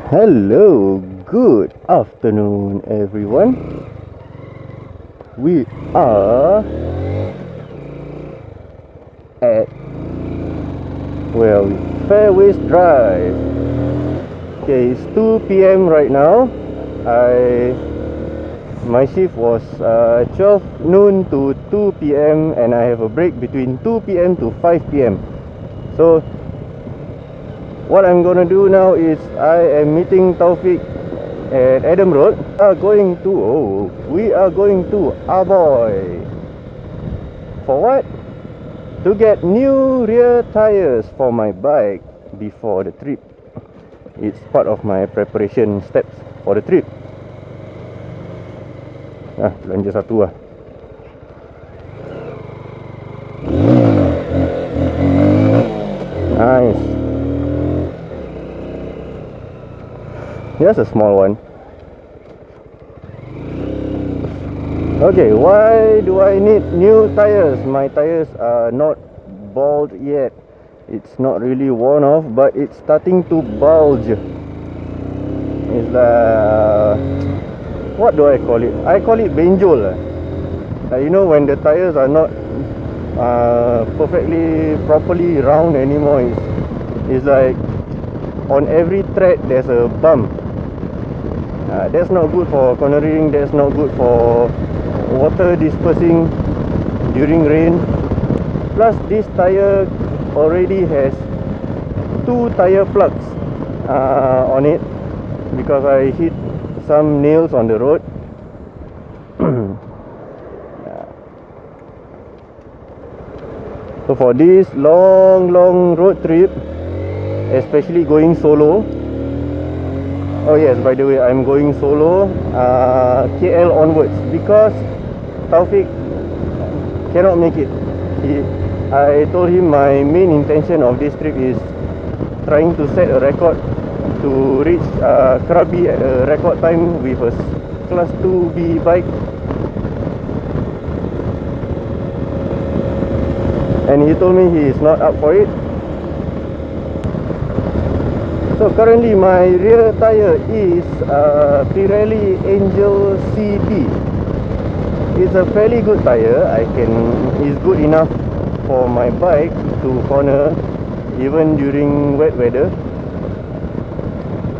Hello, good afternoon, everyone. We are at Fairways Drive. Okay, it's 2 p.m. right now. My shift was 12 noon to 2 p.m. and I have a break between 2 p.m. to 5 p.m. So what I'm gonna do now is I am meeting Taufik at Adam Road. We are going to Aboy. For what? To get new rear tires for my bike before the trip. It's part of my preparation steps for the trip. Belanja satu lah. Nice. Just a small one. Okay, why do I need new tires? My tires are not bald yet. It's not really worn off, but it's starting to bulge. It's what do I call it? I call it benjol. You know, when the tires are not properly round anymore. It's like on every tread there's a bump. That's not good for cornering. That's not good for water dispersing during rain. Plus this tire already has 2 tire plugs on it because I hit some nails on the road. So for this long road trip, especially going solo. Oh yes, by the way, I'm going solo KL onwards because Taufik cannot make it. I told him my main intention of this trip is trying to set a record to reach Krabi at a record time with a class 2B bike. And he told me he is not up for it. So currently my rear tire is Pirelli Angel CP. It's a fairly good tire. It's good enough for my bike to corner even during wet weather.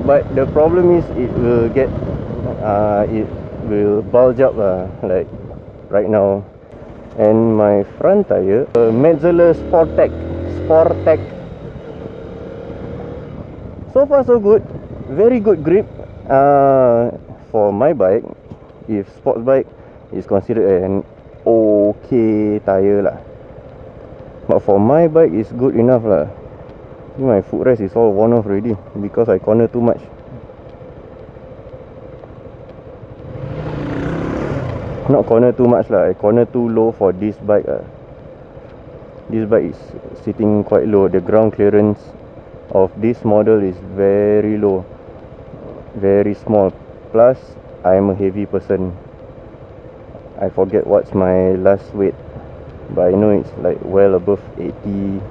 But the problem is it will bulge up like right now. And my front tire, Metzeler Sportec. So far so good. Very good grip for my bike. If sports bike is considered an okay tire lah. But for my bike it's good enough lah. My footrest is all worn off already because I corner too much. Not corner too much lah, I corner too low for this bike lah. This bike is sitting quite low. The ground clearance of this model is very low, very small. Plus I am a heavy person. I forget what's my last weight, but I know it's like well above 80,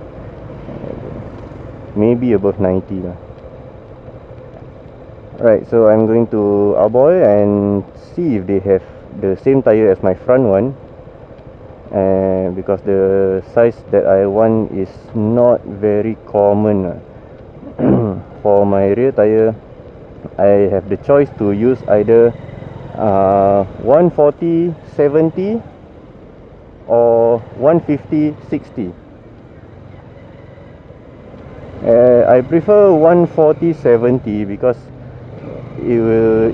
maybe above 90 lah. Right, so I'm going to Aboy and see if they have the same tire as my front one, because the size that I want is not very common. For my rear tire, I have the choice to use either 140/70 or 150/60. I prefer 140/70 because it will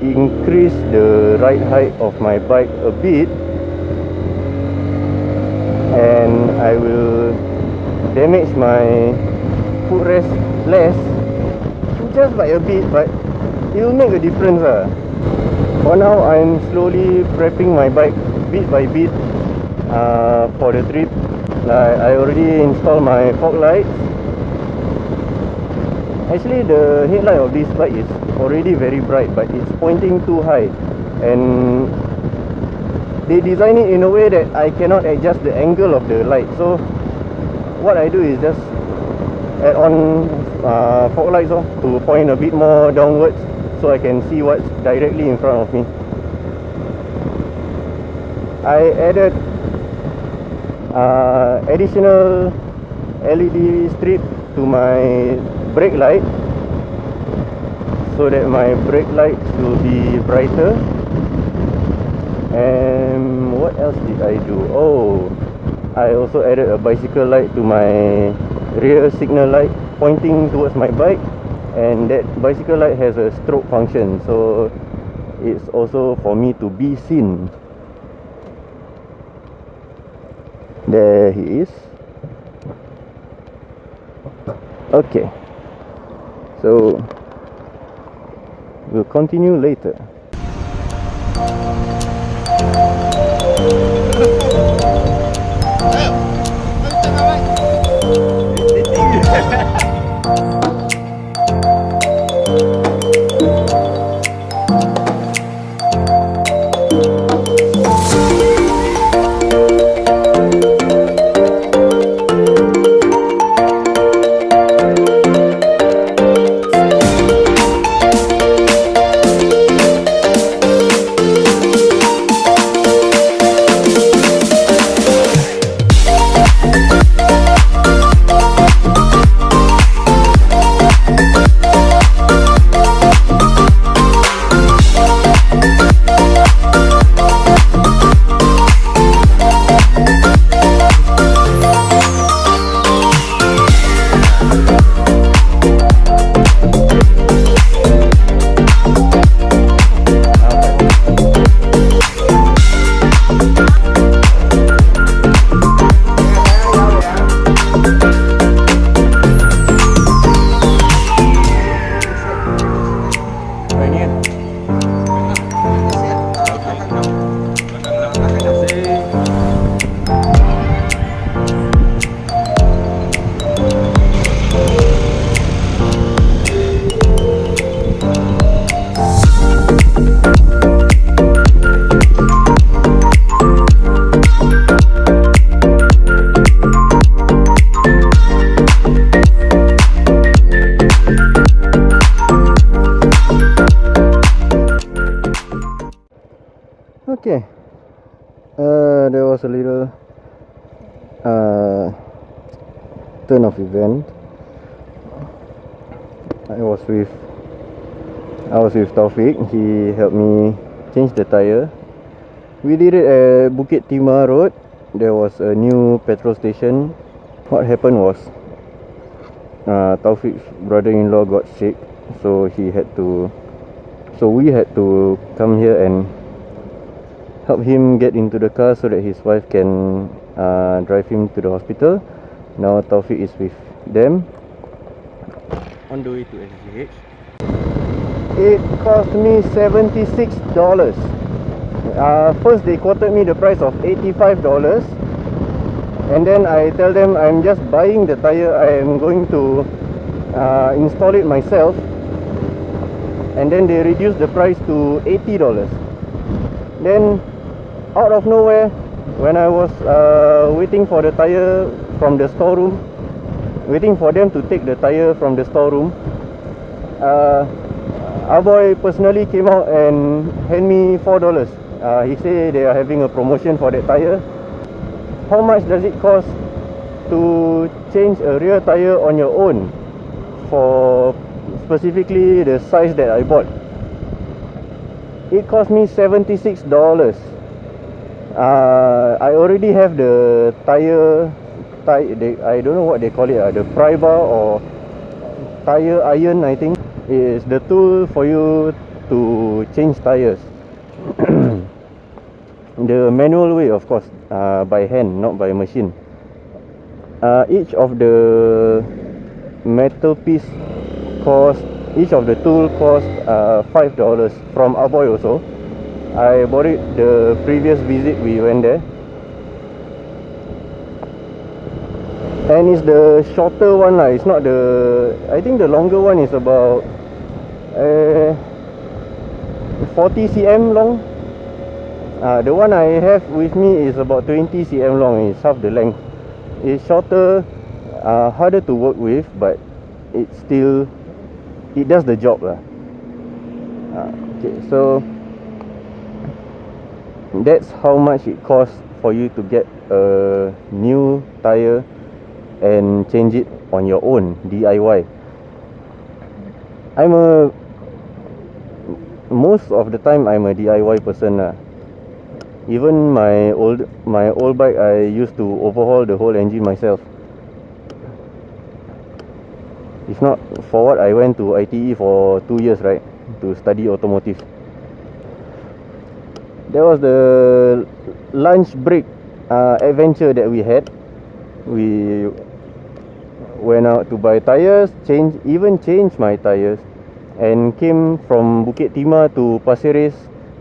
increase the ride height of my bike a bit, and I will damage my footrest less, just by a bit, but it will make a difference lah. For now, I'm slowly prepping my bike bit by bit for the trip. Like I already installed my fog lights. Actually, the headlight of this bike is already very bright, but it's pointing too high, and they design it in a way that I cannot adjust the angle of the light. So what I do is just add on fog lights to point a bit more downwards so I can see what's directly in front of me. I added additional LED strip to my brake light so that my brake lights will be brighter. And what else did I do? Oh, I also added a bicycle light to my rear signal light pointing towards my bike, and that bicycle light has a strobe function, so it's also for me to be seen. There he is. Okay, so we'll continue later. Okay, there was a little turn of event. I was with Taufik. He helped me change the tire. We did it at Bukit Timah Road. There was a new petrol station. What happened was Taufik's brother-in-law got sick, so we had to come here and help him get into the car so that his wife can drive him to the hospital. Now Taufik is with them on the way to SGH. It cost me $76. First they quoted me the price of $85, and then I tell them I'm just buying the tire, I am going to install it myself, and then they reduced the price to $80. Then out of nowhere, when I was waiting for the tire from the storeroom, waiting for them to take the tire from the storeroom, Aboy personally came out and hand me $4. He said they are having a promotion for that tire. How much does it cost to change a rear tire on your own for specifically the size that I bought? It cost me $76. I already have the tire, I don't know what they call it, the pry bar or tire iron, I think. Is the tool for you to change tires. The manual way, of course, by hand, not by machine. Each of the metal piece cost, each of the tool cost $5 from Aboy also. I bought it the previous visit we went there, and it's the shorter one lah. It's not the, I think the longer one is about 40 cm long. The one I have with me is about 20 cm long. It's half the length. It's shorter, harder to work with, but it does the job lah. Okay, so that's how much it costs for you to get a new tire and change it on your own, DIY. Most of the time I'm a DIY person lah. Even my old bike, I used to overhaul the whole engine myself. If not for what, I went to ITE for 2 years, right, to study automotive. That was the lunch break adventure that we had. We went out to buy tires, change my tires, and came from Bukit Timah to Pasir Ris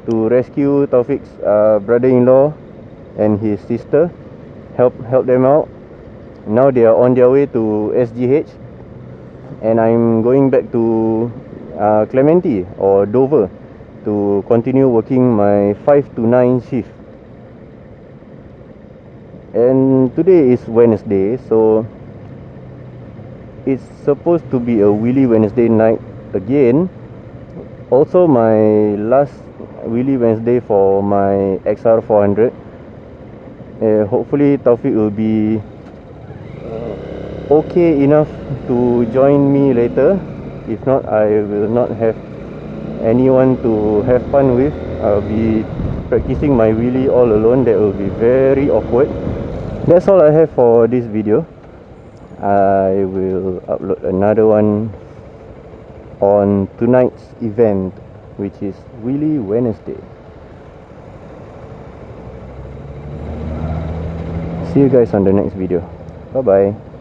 to rescue Taufik's brother-in-law and his sister. Help them out. Now they are on their way to SGH, and I'm going back to Clementi or Dover to continue working my 5 to 9 shift. And today is Wednesday, so it's supposed to be a Wheelie Wednesday night again. Also my last Wheelie Wednesday for my XR 400. Hopefully Taufik will be okay enough to join me later. If not, I will not have anyone to have fun with. I'll be practicing my wheelie all alone. That will be very awkward. That's all I have for this video. I will upload another one on tonight's event, which is Wheelie Wednesday. See you guys on the next video. Bye bye.